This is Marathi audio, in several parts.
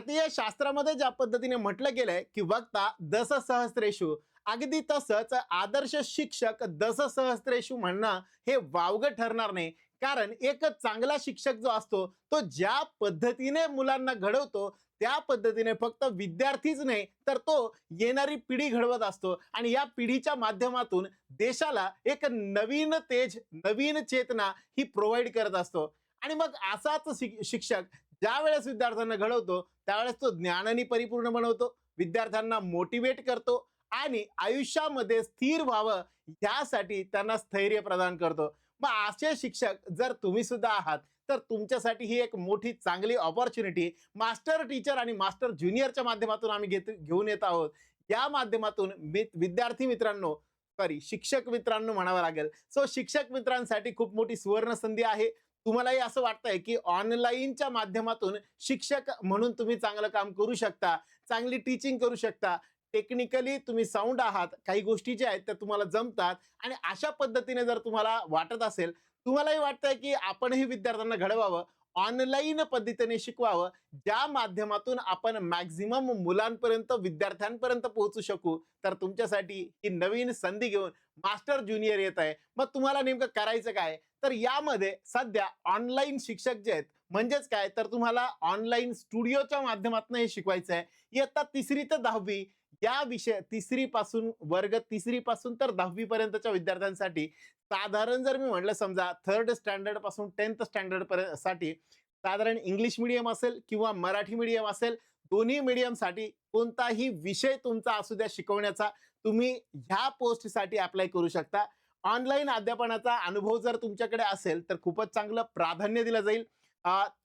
भारतीय शास्त्रामध्ये ज्या पद्धतीने म्हटलं गेलंय की वक्ता दस सहस्त्रेषु, अगदी तसंच आदर्श शिक्षक दस सहस्त्रेषु म्हणणं हे वावगं ठरणार नाही. कारण एक चांगला शिक्षक जो असतो तो ज्या पद्धतीने मुलांना घडवतो त्या पद्धतीने फक्त विद्यार्थीच नाही तर तो येणारी पिढी घडवत असतो आणि या पिढीच्या माध्यमातून देशाला एक नवीन तेज, नवीन चेतना ही प्रोव्हाइड करत असतो. आणि मग असाच शिक्षक ज्या वेळेस विद्यार्थ्यांना घडवतो त्यावेळेस तो ज्ञानाने परिपूर्ण बनवतो, विद्यार्थ्यांना मोटिवेट करतो आणि आयुष्यामध्ये स्थिर व्हावं यासाठी त्यांना स्थैर्य प्रदान करतो. मग असे शिक्षक जर तुम्ही सुद्धा आहात तर तुमच्यासाठी ही एक मोठी चांगली ऑपॉर्च्युनिटी मास्टर टीचर आणि मास्टर ज्युनियरच्या माध्यमातून आम्ही घेऊन येत आहोत. या माध्यमातून विद्यार्थी मित्रांनो, सॉरी शिक्षक मित्रांनो म्हणावं लागेल. सो शिक्षक मित्रांसाठी खूप मोठी सुवर्ण संधी आहे. तुम्हालाही असं वाटतंय की ऑनलाईनच्या माध्यमातून शिक्षक म्हणून तुम्ही चांगलं काम करू शकता, चांगली टीचिंग करू शकता, टेक्निकली तुम्ही साऊंड आहात, काही गोष्टी ज्या आहेत त्या तुम्हाला जमतात आणि अशा पद्धतीने जर तुम्हाला वाटत असेल, तुम्हालाही वाटतंय की आपणही विद्यार्थ्यांना घडवावं, ऑनलाईन पद्धतीने शिकवावं, ज्या माध्यमातून आपण मॅक्झिमम मुलांपर्यंत, विद्यार्थ्यांपर्यंत पोहोचू शकू, तर तुमच्यासाठी ही नवीन संधी घेऊन मास्टर ज्युनियर येत आहे. मग तुम्हाला नेमकं करायचं काय? तर यामध्ये सध्या ऑनलाईन शिक्षक जे आहेत म्हणजेच काय तर तुम्हाला ऑनलाईन स्टुडिओच्या माध्यमातून हे शिकवायचं आहे. इयत्ता 3री ते 10वी या विषय 3री पासून वर्ग 3री पासून तर 10वी पर्यंतच्या विद्यार्थ्यांसाठी साधारण जर मी म्हटलं समजा 3rd स्टँडर्ड पासून 10th स्टँडर्ड साठी साधारण इंग्लिश मीडियम असेल किंवा मराठी मीडियम असेल, दोन्ही मीडियम साठी कोणताही विषय तुमचा असू द्या शिकवण्याचा, तुम्ही ह्या पोस्टसाठी अप्लाय करू शकता. ऑनलाईन अध्यापनाचा अनुभव जर तुमच्याकडे असेल तर खूपच चांगलं प्राधान्य दिलं जाईल.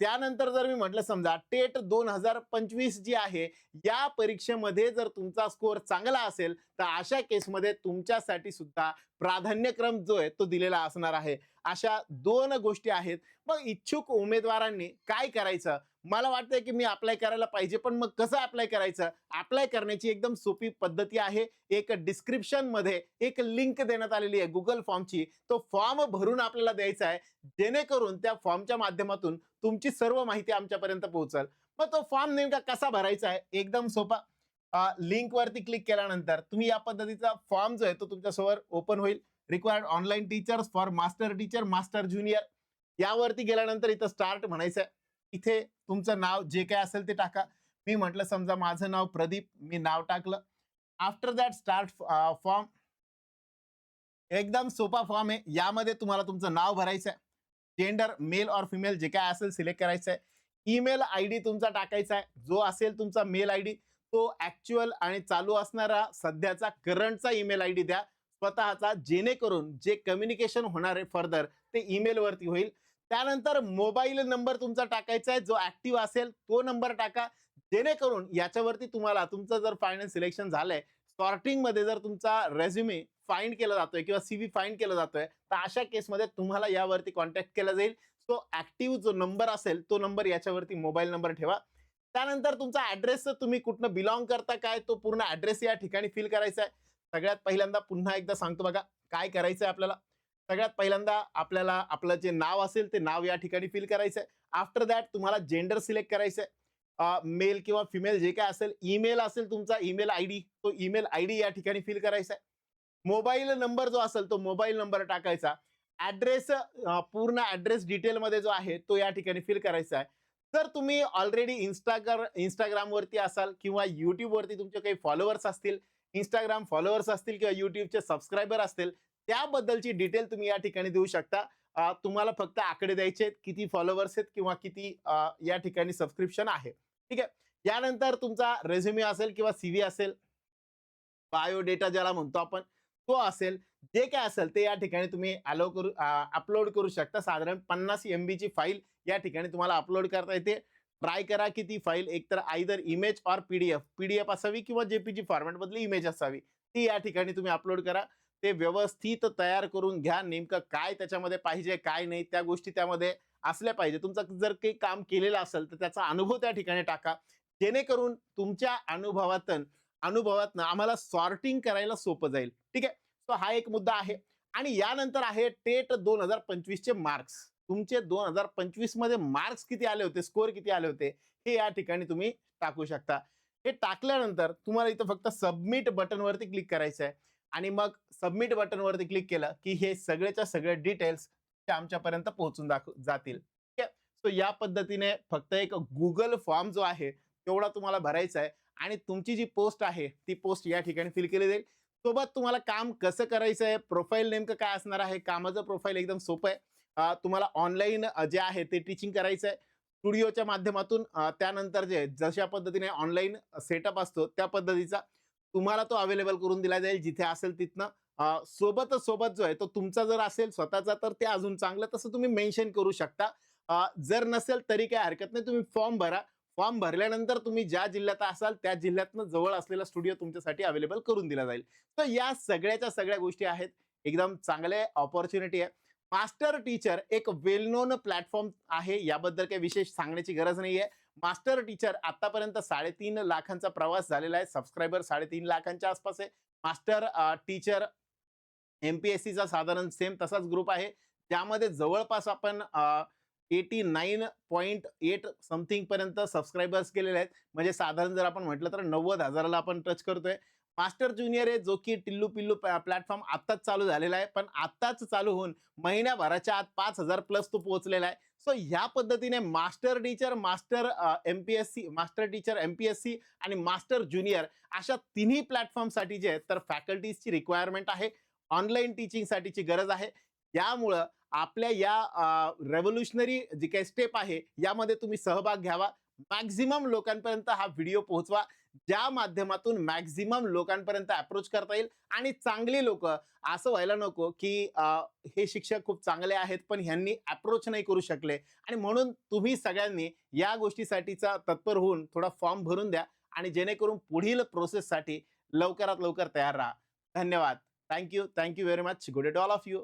त्यानंतर जर मी म्हटलं समजा टेट 2025 जी आहे या परीक्षेमध्ये जर तुमचा स्कोअर चांगला असेल तर अशा केसमध्ये तुमच्यासाठी सुद्धा प्राधान्यक्रम जो आहे तो दिलेला असणार आहे. अशा 2 गोष्टी आहेत. मग इच्छुक उमेदवारांनी काय करायचं? मला वाटतंय की मी अप्लाय करायला पाहिजे, पण मग कसं अप्लाय करायचं? अप्लाय करण्याची एकदम सोपी पद्धती आहे. एक डिस्क्रिप्शन मध्ये एक लिंक देण्यात आलेली आहे गुगल फॉर्मची. तो फॉर्म भरून आपल्याला द्यायचा आहे, जेणेकरून त्या फॉर्मच्या माध्यमातून तुमची सर्व माहिती आमच्यापर्यंत पोहोचल. मग तो फॉर्म नेमका कसा भरायचा आहे? एकदम सोपा. लिंक वरती क्लिक केल्यानंतर तुम्ही या पद्धतीचा फॉर्म जो आहे तो तुमच्यासमोर ओपन होईल. Required online teachers for master teacher, master junior यावरती गेल्यानंतर इथं स्टार्ट म्हणायचं आहे. इथे तुमचं नाव जे काय असेल ते टाका. मी म्हटलं समजा माझं नाव प्रदीप, मी नाव टाकलं. After that start form. एकदम सोपा फॉर्म आहे. यामध्ये तुम्हाला तुमचं नाव भरायचं आहे, जेंडर मेल और फिमेल जे काय असेल सिलेक्ट करायचं आहे, ईमेल आयडी तुमचा टाकायचा आहे, जो असेल तुमचा मेल आयडी तो ऍक्च्युअल आणि चालू असणारा सध्याचा करंटचा ईमेल आयडी द्या स्वतःचा, जेणेकरून जे कम्युनिकेशन होणार आहे फर्दर ते ईमेल वरती होईल. त्यानंतर मोबाईल नंबर तुमचा टाकायचा आहे, जो ऍक्टिव्ह असेल तो नंबर टाका, जेणेकरून याच्यावरती तुम्हाला तुमचं जर फायनल सिलेक्शन झालंय, सॉर्टिंग मध्ये जर तुमचा रेझ्युमे फाइंड केला जातोय किंवा सीव्ही फाइंड केला जातोय तर अशा केसमध्ये तुम्हाला यावरती कॉन्टॅक्ट केला जाईल. सो ऍक्टिव्ह जो नंबर असेल तो नंबर याच्यावरती मोबाईल नंबर ठेवा. त्यानंतर तुमचा ऍड्रेस, तुम्ही कुठनं बिलॉंग करता काय तो पूर्ण ऍड्रेस या ठिकाणी फिल करायचा आहे. सगळ्यात पहिल्यांदा पुन्हा एकदा सांगतो बघा काय करायचंय आपल्याला. सगळ्यात पहिल्यांदा आपल्याला आपलं जे नाव असेल ते नाव या ठिकाणी फिल करायचंय. आफ्टर दॅट तुम्हाला जेंडर सिलेक्ट करायचंय, मेल किंवा फिमेल जे काय असेल. ईमेल असेल तुमचा ईमेल आयडी, तो ईमेल आयडी या ठिकाणी फिल करायचा आहे. मोबाईल नंबर जो असेल तो मोबाईल नंबर टाकायचा. ऍड्रेस, पूर्ण ऍड्रेस डिटेल मध्ये जो आहे तो या ठिकाणी फिल करायचा आहे. जर तुम्ही ऑलरेडी इंस्टाग्राम वरती असाल किंवा युट्यूब वरती तुमचे काही फॉलोअर्स असतील, इंस्टाग्राम फॉलोअर्स असतील किंवा युट्यूबचे सबस्क्रायबर असतील, त्याबद्दलची डिटेल तुम्ही या ठिकाणी देऊ शकता. तुम्हाला फक्त आकडे द्यायचे आहेत, किती फॉलोअर्स आहेत किंवा किती या ठिकाणी सबस्क्रिप्शन आहे. ठीक आहे. यानंतर तुमचा रेझ्युमे असेल किंवा सीव्ही असेल, बायोडेटा ज्याला म्हणतो आपण तो असेल, जे काय असेल ते या ठिकाणी तुम्ही अपलोड करू शकता. साधारण 50 MB ची फाईल या ठिकाणी तुम्हाला अपलोड करता येते. ट्राय करा की ती फाईल एकतर आयदर इमेज और पीडीएफ असावी किंवा जेपीजी फॉर्मॅट मधली इमेज असावी, ती या ठिकाणी तुम्ही अपलोड करा. ते व्यवस्थित तयार करून घ्या. नेमकं काय त्याच्यामध्ये पाहिजे काय नाही त्या गोष्टी त्यामध्ये असल्या पाहिजे. तुमचं जर काही काम केलेलं असेल तर त्याचा अनुभव त्या ठिकाणी टाका, जेणेकरून तुमच्या अनुभवातनं आम्हाला सॉर्टिंग करायला सोपं जाईल. ठीक आहे. तो हा एक मुद्दा आहे. आणि यानंतर आहे टेट 2025 चे मार्क्स. तुमचे 2025 मध्ये मार्क्स किती आले होते, स्कोर किती आले होते हे या ठिकाणी तुम्ही टाकू शकता. हे टाकल्यानंतर तुम्हाला इथं फक्त सबमिट बटनवरती क्लिक करायचं आहे आणि मग सबमिट बटनवरती क्लिक केलं की हे सगळेच्या सगळे डिटेल्स आमच्यापर्यंत पोहोचून जातील. ठीक आहे. सो या पद्धतीने फक्त एक Google फॉर्म जो आहे तेवढा तुम्हाला भरायचा आहे आणि तुमची जी पोस्ट आहे ती पोस्ट या ठिकाणी फिल केली जाईल. सोबत तुम्हाला काम कसं करायचं आहे, प्रोफाईल नेमकं काय असणार आहे, कामाचं प्रोफाईल एकदम सोपं आहे. तुम्हाला ऑनलाईन जे आहे ते टीचिंग करायचं आहे स्टुडिओच्या माध्यमातून. त्यानंतर जे जशा पद्धतीने ऑनलाईन सेटअप असतो त्या पद्धतीचा तुम्हाला तो अवेलेबल करून दिला जाईल जिथे असेल तिथनं. सोबतच सोबत जो आहे तो तुमचा जर असेल स्वतःचा तर ते अजून चांगलं, तसं तुम्ही मेन्शन करू शकता. जर नसेल तरी काही हरकत नाही, तुम्ही फॉर्म भरा. फॉर्म भरल्यानंतर तुम्ही ज्या जिल्ह्यात असाल त्या जिल्ह्यातनं जवळ असलेला स्टुडिओ तुमच्यासाठी अवेलेबल करून दिला जाईल. तर या सगळ्याच्या सगळ्या गोष्टी आहेत. एकदम चांगले अपॉर्च्युनिटी आहे. मास्टर टीचर एक वेल नोन प्लॅटफॉर्म आहे, याबद्दल काही विशेष सांगण्याची गरज नाहीये. मास्टर टीचर आतापर्यंत 3.5 लाखांचा प्रवास झालेला आहे. सबस्क्रायबर 3.5 लाखांच्या आसपास आहे. मास्टर टीचर MPSCचा साधारण सेम तसाच ग्रुप आहे. त्यामध्ये जवळपास आपण 89.8 समथिंग पर्यंत सबस्क्रायबर्स केलेले आहेत. म्हणजे साधारण जर आपण म्हटलं तर 90,000ला आपण टच करतोय. मास्टर ज्युनियर आहे जो की टिल्लू पिल्लू प्लॅटफॉर्म आत्ताच चालू झालेला आहे. पण आत्ताच चालू होऊन महिन्याभराच्या आत 5,000 प्लस तो पोहोचलेला आहे. सो ह्या पद्धतीने master teacher, master MPSC, master teacher MPSC आणि मास्टर ज्युनियर अशा तिन्ही प्लॅटफॉर्मसाठी जे आहेत तर फॅकल्टीजची रिक्वायरमेंट आहे. ऑनलाईन टीचिंगसाठीची गरज आहे. यामुळं आपल्या या रेव्होल्युशनरी जी काही स्टेप आहे यामध्ये तुम्ही सहभाग घ्यावा. मॅक्झिमम लोकांपर्यंत हा व्हिडिओ पोहोचवा, ज्या माध्यमातून मॅक्झिमम लोकांपर्यंत अप्रोच करता येईल. आणि चांगली लोक असं व्हायला नको की हे शिक्षक खूप चांगले आहेत पण ह्यांनी अप्रोच नाही करू शकले, आणि म्हणून तुम्ही सगळ्यांनी या गोष्टीसाठीचा तत्पर होऊन थोडा फॉर्म भरून द्या आणि जेणेकरून पुढील प्रोसेससाठी लवकरात लवकर तयार राहा. धन्यवाद. Thank you very much. Good day to all of you.